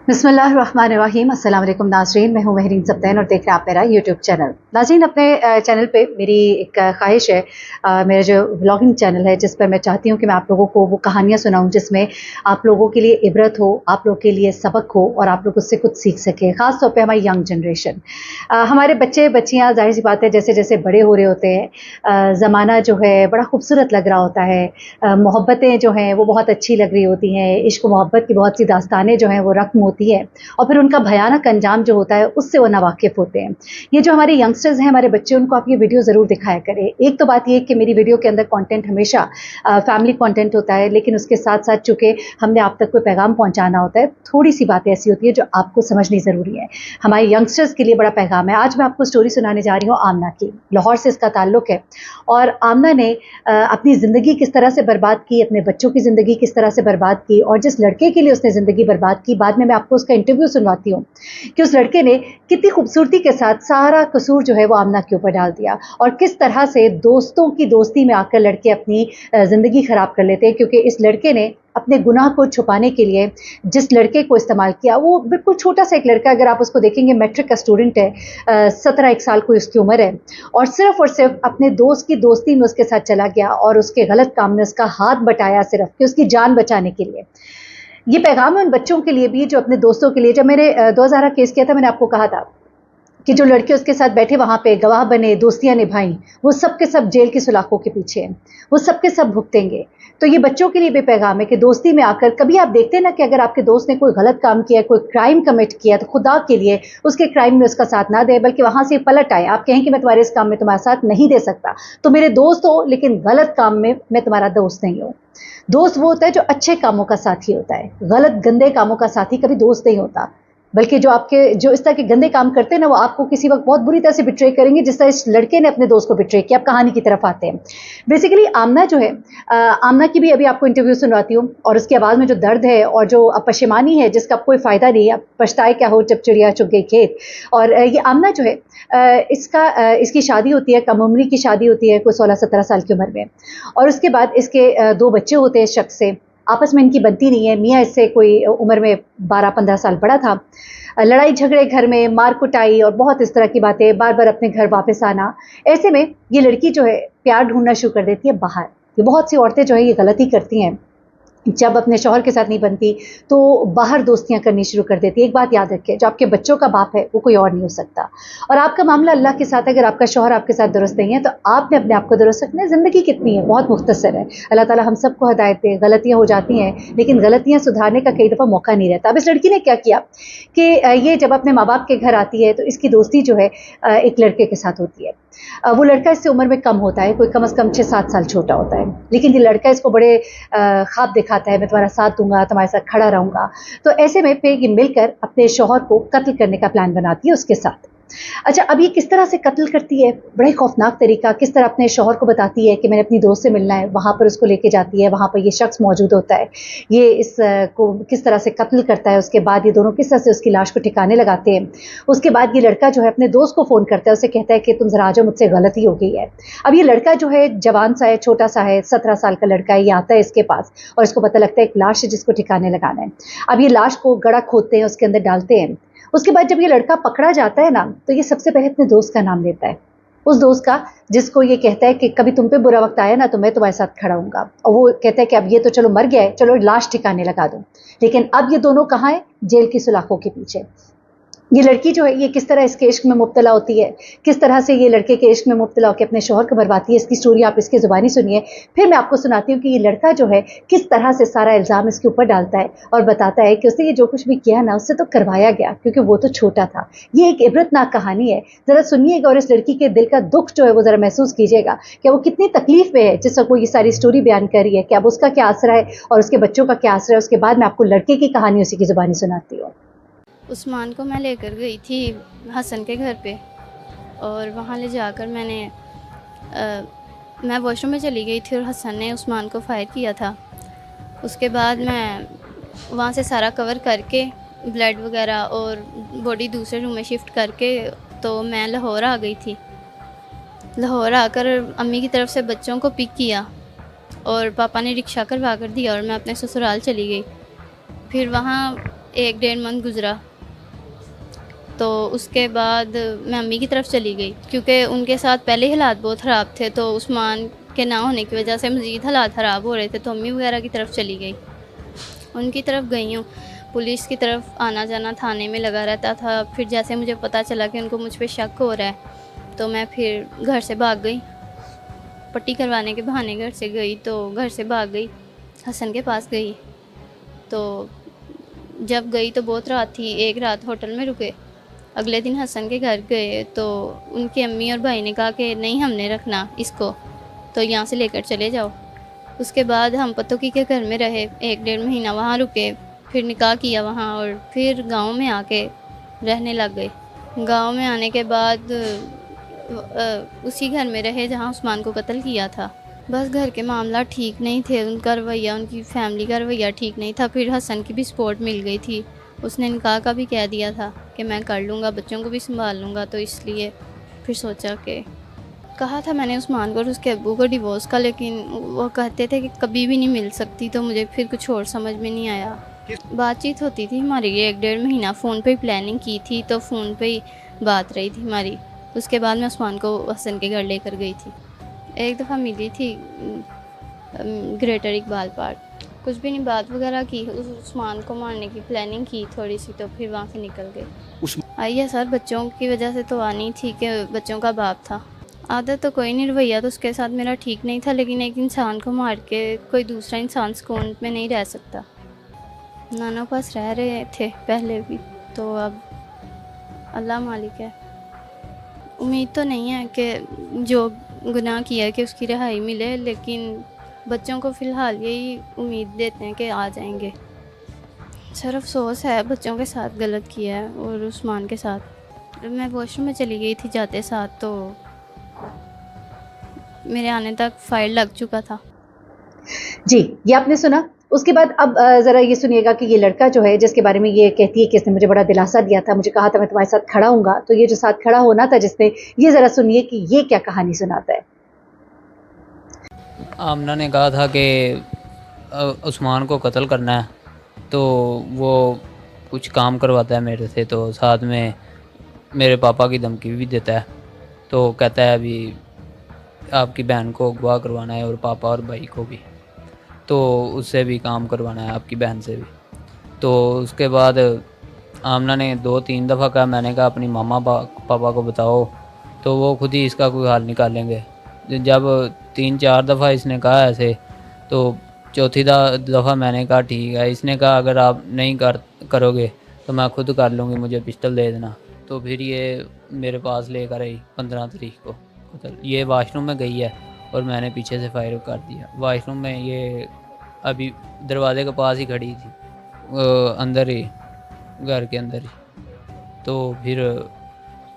बिस्मिल्लाहिर्रहमानिर्रहीम। अस्सलाम वालेकुम नाज़रीन, मैं हूँ महरीन सब्तैन और देख रहे हैं आप मेरा यूट्यूब चैनल। नाज़रीन, अपने चैनल पे मेरी एक ख्वाहिश है, मेरा जो व्लॉगिंग चैनल है जिस पर मैं चाहती हूँ कि मैं आप लोगों को वो कहानियाँ सुनाऊँ जिसमें आप लोगों के लिए इबरत हो, आप लोगों के लिए सबक हो और आप लोग उससे कुछ सीख सकें। ख़ास तौर पे हमारी यंग जनरेशन, हमारे बच्चे बच्चियाँ ज़ाहिर सी बात है जैसे-जैसे बड़े हो रहे होते हैं, ज़माना जो है बड़ा खूबसूरत लग रहा होता है, मोहब्बतें जो हैं वो बहुत अच्छी लग रही होती हैं, इश्क मोहब्बत की बहुत सी दास्तानें जो हैं वो रक़्म होती है और फिर उनका भयानक अंजाम जो होता है उससे वो नावाकिफ़ होते हैं। ये जो हमारे यंगस्टर्स हैं, हमारे बच्चे, उनको आप ये वीडियो ज़रूर दिखाया करें। एक तो बात ये कि मेरी वीडियो के अंदर कंटेंट हमेशा फैमिली कंटेंट होता है, लेकिन उसके साथ-साथ चूँकि हमने आप तक कोई पैगाम पहुँचाना होता है, थोड़ी-सी बातें ऐसी होती हैं जो आपको समझनी ज़रूरी है। हमारे यंगस्टर्स के लिए बड़ा पैगाम है। आज मैं आपको स्टोरी सुनाने जा रही हूँ आमना की। लाहौर से इसका ताल्लुक़ है और आमना ने अपनी ज़िंदगी किस तरह से बर्बाद की, अपने बच्चों की ज़िंदगी किस तरह से बर्बाद की और जिस लड़के के लिए उसने ज़िंदगी बर्बाद की, बाद में मैं आपको उसका इंटरव्यू सुनवाती हूँ कि उस लड़के ने कितनी खूबसूरती के साथ सारा कसूर जो है वो आमना के ऊपर डाल दिया और किस तरह से दोस्तों की दोस्ती में आकर लड़के अपनी ज़िंदगी ख़राब कर लेते हैं, क्योंकि इस लड़के ने अपने गुनाह को छुपाने के लिए जिस लड़के को इस्तेमाल किया, वो बिल्कुल छोटा सा एक लड़का, अगर आप उसको देखेंगे मैट्रिक का स्टूडेंट है, 17 साल को उसकी उम्र है और सिर्फ अपने दोस्त की दोस्ती में उसके साथ चला गया और उसके गलत काम में उसका हाथ बटाया सिर्फ कि उसकी जान बचाने के लिए। ये पैगाम है उन बच्चों के लिए भी जो अपने दोस्तों के लिए, जब मैंने 2000 केस किया था, मैंने आपको कहा था कि जो लड़के उसके साथ बैठे वहाँ पे गवाह बने, दोस्तियाँ निभाई, वो सब के सब जेल की सलाखों के पीछे हैं, वो सब के सब भुगतेंगे। तो ये बच्चों के लिए भी पैगाम है कि दोस्ती में आकर कभी आप देखते हैं ना कि अगर आपके दोस्त ने कोई गलत काम किया, कोई क्राइम कमिट किया, तो खुदा के लिए उसके क्राइम में उसका साथ ना दें, बल्कि वहाँ से पलट आए। आप कहें कि मैं तुम्हारे इस काम में तुम्हारा साथ नहीं दे सकता, तो मेरे दोस्त हो लेकिन गलत काम में मैं तुम्हारा दोस्त नहीं हूँ। दोस्त वो होता है जो अच्छे कामों का साथी होता है, गलत गंदे कामों का साथी कभी दोस्त नहीं होता, बल्कि जो इस तरह के गंदे काम करते हैं ना, वो आपको किसी वक्त बहुत बुरी तरह से बिट्रे करेंगे, जिस तरह इस लड़के ने अपने दोस्त को बिट्रे किया। अब कहानी की तरफ आते हैं। बेसिकली आमना जो है, आमना की भी अभी आपको इंटरव्यू सुनवाती हूँ और उसकी आवाज़ में जो दर्द है और जो पशेमानी है जिसका कोई फ़ायदा नहीं है, अब पछताए क्या हो जब चिड़िया चुग गई खेत। और ये आमना जो है, इसकी शादी होती है, कम उम्री की शादी होती है, कोई 16-17 साल की उम्र में, और उसके बाद इसके 2 बच्चे होते हैं इस शख्स से। आपस में इनकी बनती नहीं है। मियाँ इससे कोई उम्र में 12-15 साल बड़ा था। लड़ाई झगड़े घर में, मार कुटाई और बहुत इस तरह की बातें, बार-बार अपने घर वापस आना। ऐसे में ये लड़की जो है प्यार ढूँढना शुरू कर देती है बाहर। ये बहुत सी औरतें जो है ये गलती करती हैं, जब अपने शौहर के साथ नहीं बनती तो बाहर दोस्तियां करनी शुरू कर देती है। एक बात याद रखें, जो आपके बच्चों का बाप है वो कोई और नहीं हो सकता। और आपका मामला अल्लाह के साथ, अगर आपका शौहर आपके साथ दुरुस्त नहीं है तो आपने अपने आप को दुरुस्त रखना है। ज़िंदगी कितनी है, बहुत मुख्तसर है। अल्लाह ताला हम सबको हिदायत दे। गलतियाँ हो जाती हैं, लेकिन गलतियाँ सुधारने का कई दफ़ा मौका नहीं रहता। अब इस लड़की ने क्या किया कि ये जब अपने माँ बाप के घर आती है तो इसकी दोस्ती जो है एक लड़के के साथ होती है। वो लड़का इससे उम्र में कम होता है, कोई कम से कम 6-7 साल छोटा होता है, लेकिन ये लड़का इसको बड़े ख्वाब दिखाता है, मैं तुम्हारा साथ दूँगा, तुम्हारे साथ खड़ा रहूँगा। तो ऐसे में फिर ये मिलकर अपने शौहर को कत्ल करने का प्लान बनाती है उसके साथ। अच्छा, अब ये किस तरह से कत्ल करती है, बड़ा ही खौफनाक तरीका, किस तरह अपने शौहर को बताती है कि मैंने अपनी दोस्त से मिलना है, वहाँ पर उसको लेके जाती है, वहाँ पर ये शख्स मौजूद होता है, ये को किस तरह से कत्ल करता है, उसके बाद ये दोनों किस तरह से उसकी लाश को ठिकाने लगाते हैं। उसके बाद ये लड़का जो है अपने दोस्त को फ़ोन करता है, उसे कहता है कि तुम ज़रा आ जाओ, मुझसे गलती हो गई है। अब ये लड़का जो है जवान सा है, छोटा सा है, 17 साल का लड़का है, ये आता है इसके पास और इसको पता लगता है एक लाश है जिसको ठिकाने लगाना है। अब ये लाश को गड़ा खोदते हैं, उसके अंदर डालते हैं। उसके बाद जब ये लड़का पकड़ा जाता है ना, तो ये सबसे पहले अपने दोस्त का नाम लेता है। उस दोस्त का जिसको ये कहता है कि कभी तुम पे बुरा वक़्त आया ना तो मैं तुम्हारे साथ खड़ा हूँगा। और वो कहता है कि अब ये तो चलो मर गया है, चलो लाश ठिकाने लगा दो। लेकिन अब ये दोनों कहाँ हैं? जेल की सलाखों के पीछे। ये लड़की जो है ये किस तरह इसके इश्क में मुब्तला होती है, किस तरह से ये लड़के के इश्क में मुब्तला होकर अपने शौहर को बर्बाती है, इसकी स्टोरी आप इसकी ज़ुबानी सुनिए। फिर मैं आपको सुनाती हूँ कि ये लड़का जो है किस तरह से सारा इल्ज़ाम इसके ऊपर डालता है और बताता है कि उसने ये जो कुछ भी किया ना, उससे तो करवाया गया क्योंकि वो तो छोटा था। ये एक इबरतनाक कहानी है, ज़रा सुनिएगा और इस लड़की के दिल का दुख जो है वो ज़रा महसूस कीजिएगा कि वो कितनी तकलीफ़ में है जिस वक़्त वो ये सारी स्टोरी बयान कर रही है कि अब उसका क्या आसरा है और उसके बच्चों का क्या आसरा है। उसके बाद मैं आपको लड़के की कहानी उसी की ज़ुबानी सुनाती हूँ। उस्मान को मैं लेकर गई थी हसन के घर पे और वहाँ ले जाकर मैं वॉशरूम में चली गई थी और हसन ने उस्मान को फायर किया था। उसके बाद मैं वहाँ से सारा कवर करके ब्लड वगैरह और बॉडी दूसरे रूम में शिफ्ट करके तो मैं लाहौर आ गई थी। लाहौर आकर अम्मी की तरफ से बच्चों को पिक किया और पापा ने रिक्शा करवा कर दिया और मैं अपने ससुराल चली गई। फिर वहाँ एक डेढ़ मंथ गुजरा, तो उसके बाद मैं अम्मी की तरफ चली गई, क्योंकि उनके साथ पहले हालात बहुत ख़राब थे, तो उस्मान के ना होने की वजह से मज़ीद हालात ख़राब हो रहे थे, तो अम्मी वगैरह की तरफ चली गई। उनकी तरफ गई हूँ, पुलिस की तरफ आना जाना थाने में लगा रहता था। फिर जैसे मुझे पता चला कि उनको मुझ पे शक हो रहा है, तो मैं फिर घर से भाग गई। पट्टी करवाने के बहाने घर से गई, तो घर से भाग गई, हसन के पास गई। तो जब गई तो बहुत रात थी, एक रात होटल में रुके। अगले दिन हसन के घर गए तो उनकी अम्मी और भाई ने कहा कि नहीं, हमने रखना इसको, तो यहाँ से लेकर चले जाओ। उसके बाद हम पतोकी के घर में रहे, एक डेढ़ महीना वहाँ रुके, फिर निकाह किया वहाँ, और फिर गांव में आके रहने लग गए। गांव में आने के बाद उसी घर में रहे जहाँ उस्मान को कत्ल किया था। बस घर के मामला ठीक नहीं थे, उनका रवैया, उनकी फैमिली का रवैया ठीक नहीं था। फिर हसन की भी सपोर्ट मिल गई थी, उसने निकाह का भी कह दिया था कि मैं कर लूँगा, बच्चों को भी संभाल लूँगा, तो इसलिए फिर सोचा कि कहा था मैंने उस्मान को और उसके अब्बू को डिवोर्स का, लेकिन वो कहते थे कि कभी भी नहीं मिल सकती, तो मुझे फिर कुछ और समझ में नहीं आया। बातचीत होती थी हमारी एक डेढ़ महीना, फ़ोन पे ही प्लानिंग की थी, तो फ़ोन पे ही बात रही थी हमारी। उसके बाद मैं उस्मान को हसन के घर लेकर गई थी। एक दफ़ा मिली थी ग्रेटर इकबाल पार्क, कुछ भी नहीं बात वगैरह की, उस्मान को मारने की प्लानिंग की थोड़ी सी, तो फिर वहाँ से निकल गए। आई है सर, बच्चों की वजह से तो आनी थी कि बच्चों का बाप था। आदत तो कोई नहीं, रवैया तो उसके साथ मेरा ठीक नहीं था, लेकिन एक इंसान को मार के कोई दूसरा इंसान सुकून में नहीं रह सकता। नाना पास रह रहे थे पहले भी, तो अब अल्लाह मालिक है। उम्मीद तो नहीं है कि जो गुनाह किया है कि उसकी रिहाई मिले, लेकिन बच्चों को फ़िलहाल यही उम्मीद देते हैं कि आ जाएंगे। सर अफसोस है, बच्चों के साथ गलत किया है, और उस्मान के साथ। मैं वॉशरूम में चली गई थी जाते साथ, तो मेरे आने तक फाइल लग चुका था। जी, ये आपने सुना। उसके बाद अब ज़रा ये सुनिएगा कि ये लड़का जो है, जिसके बारे में ये कहती है कि इसने मुझे बड़ा दिलासा दिया था, मुझे कहा था मैं तुम्हारे साथ खड़ा हूँगा, तो ये जो साथ खड़ा होना था जिसने, ये ज़रा सुनिए कि ये क्या कहानी सुनाता है। आमना ने कहा था कि उस्मान को कत्ल करना है, तो वो कुछ काम करवाता है मेरे से, तो साथ में मेरे पापा की धमकी भी देता है। तो कहता है अभी आपकी बहन को अगवा करवाना है, और पापा और भाई को भी, तो उससे भी काम करवाना है, आपकी बहन से भी। तो उसके बाद आमना ने 2-3 दफ़ा कहा, मैंने कहा अपनी मामा पापा को बताओ, तो वो खुद ही इसका कोई हाल निकालेंगे। जब 3-4 दफ़ा इसने कहा ऐसे, तो चौथी दफ़ा मैंने कहा ठीक है। इसने कहा अगर आप नहीं करोगे तो मैं खुद कर लूँगी, मुझे पिस्टल दे देना। तो फिर ये मेरे पास लेकर आई 15 तारीख को। ये वाशरूम में गई है और मैंने पीछे से फायर कर दिया। वाशरूम में ये अभी दरवाजे के पास ही खड़ी थी, अंदर ही, घर के अंदर ही। तो फिर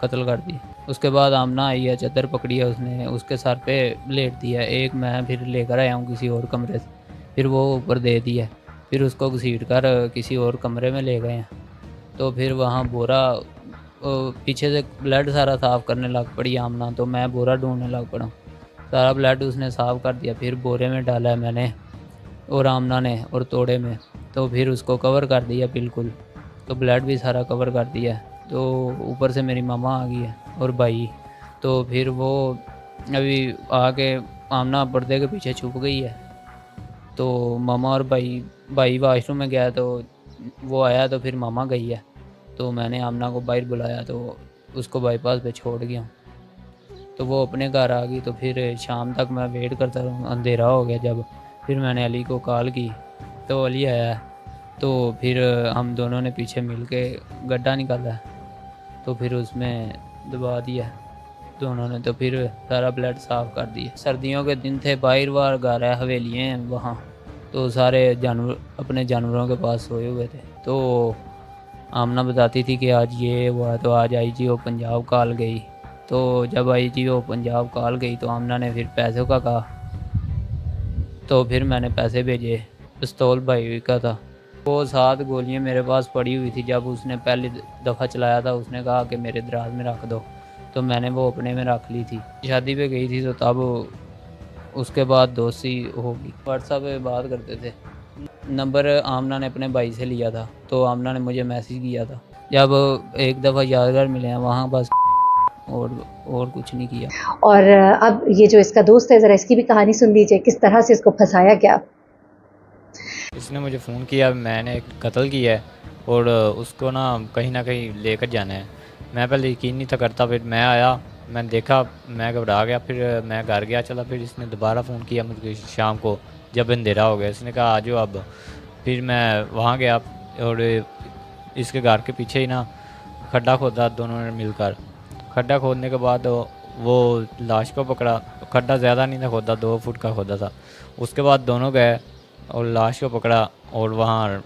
कत्ल कर दी। उसके बाद आमना आई है, चादर पकड़ी है उसने, उसके सर पे लेट दिया। एक मैं फिर लेकर आया हूँ किसी और कमरे से, फिर वो ऊपर दे दी है। फिर उसको घसीट कर किसी और कमरे में ले गए हैं। तो फिर वहाँ बोरा, पीछे से ब्लड सारा साफ़ करने लग पड़ी आमना, तो मैं बोरा ढूंढने लग पड़ा। सारा ब्लड उसने साफ़ कर दिया, फिर बोरे में डाला है मैंने और आमना ने, और तोड़े में। तो फिर उसको कवर कर दिया बिल्कुल, तो ब्लड भी सारा कवर कर दिया है। तो ऊपर से मेरी मामा आ गई है और भाई। तो फिर वो अभी आके आमना पर्दे के पीछे छुप गई है। तो मामा और भाई वाशरूम में गया, तो वो आया, तो फिर मामा गई है। तो मैंने आमना को बाहर बुलाया, तो उसको बाईपास पे छोड़ गया। तो वो अपने घर आ गई। तो फिर शाम तक मैं वेट करता रहा, अंधेरा हो गया जब। फिर मैंने अली को कॉल की, तो अली आया। तो फिर हम दोनों ने पीछे मिलके गड्ढा निकाला, तो फिर उसमें दबा दिया दोनों ने। तो फिर सारा ब्लड साफ़ कर दिया। सर्दियों के दिन थे, बाहर घर है, हवेलियाँ हैं वहाँ, तो सारे जानवर अपने जानवरों के पास सोए हुए थे। तो आमना बताती थी कि आज ये हुआ, तो आज IGO पंजाब कॉल गई। तो जब IGO पंजाब कॉल गई, तो आमना ने फिर पैसों का कहा, तो फिर मैंने पैसे भेजे। पिस्तौल भाई का था, वो 7 गोलियां मेरे पास पड़ी हुई थी। जब उसने पहली दफ़ा चलाया था, उसने कहा कि मेरे दराज में रख दो, तो मैंने वो अपने में रख ली थी। शादी पे गई थी, तो तब उसके बाद दोस्ती होगी, व्हाट्सएप पे बात करते थे। नंबर आमना ने अपने भाई से लिया था, तो आमना ने मुझे मैसेज किया था। जब एक दफ़ा यादगार मिले हैं वहाँ बस, और कुछ नहीं किया। और अब ये जो इसका दोस्त है, ज़रा इसकी भी कहानी सुन लीजिए, किस तरह से इसको फंसाया गया। इसने मुझे फ़ोन किया, मैंने कत्ल किया है और उसको ना कहीं लेकर जाना है। मैं पहले यकीन नहीं था करता, फिर मैं आया, मैंने देखा, मैं घबरा गया, फिर मैं घर गया चला। फिर इसने दोबारा फ़ोन किया मुझे शाम को, जब अंधेरा हो गया। इसने कहा आ जाओ अब। फिर मैं वहाँ गया और इसके घर के पीछे ही ना खड्डा खोदा दोनों ने मिलकर। खड्डा खोदने के बाद वो लाश को पकड़ा। खड्डा ज़्यादा नहीं था खोदा, 2 फुट का खोदा था। उसके बाद दोनों गए और लाश को पकड़ा और वहाँ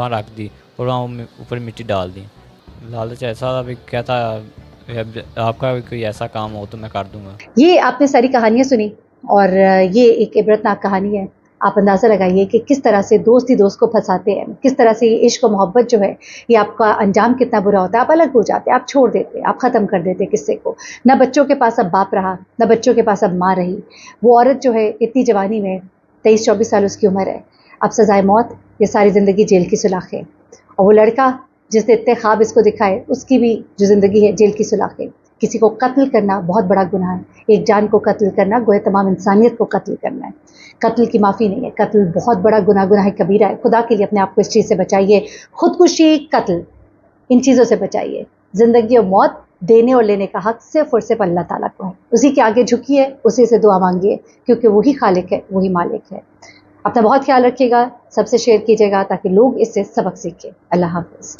रख दी और वहाँ ऊपर मिट्टी डाल दी। लालच ऐसा था भी, कहता आपका भी कोई ऐसा काम हो तो मैं कर दूंगा। ये आपने सारी कहानियां सुनी और ये एक इबरतनाक कहानी है। आप अंदाज़ा लगाइए कि किस तरह से दोस्त ही दोस्त को फंसाते हैं, किस तरह से ये इश्क और मोहब्बत जो है ये आपका अंजाम कितना बुरा होता है। आप अलग हो जाते, आप छोड़ देते, आप ख़त्म कर देते किस्से को। ना बच्चों के पास अब बाप रहा, ना बच्चों के पास अब माँ रही। वो औरत जो है इतनी जवानी में, 23-24 साल उसकी उम्र है, अब सज़ाए मौत, ये सारी ज़िंदगी जेल की सुलाखें। और वो लड़का जिसने इतने ख्वाब इसको दिखाए, उसकी भी जो ज़िंदगी है जेल की सुलाखें। किसी को कत्ल करना बहुत बड़ा गुनाह है। एक जान को कत्ल करना गोया तमाम इंसानियत को कत्ल करना है। कत्ल की माफ़ी नहीं है, कत्ल बहुत बड़ा गुनाह कबीरा है। खुदा के लिए अपने आप को इस चीज़ से बचाइए। खुदकुशी, कत्ल, इन चीज़ों से बचाइए। ज़िंदगी और मौत देने और लेने का हक सिर्फ़ और सिर्फ़ अल्लाह ताला को है। उसी के आगे झुकिए, उसी से दुआ मांगिए, क्योंकि वही खालिक है, वही मालिक है। अपना बहुत ख्याल रखिएगा, सबसे शेयर कीजिएगा ताकि लोग इससे सबक सीखें। अल्लाह हाफ़िज़।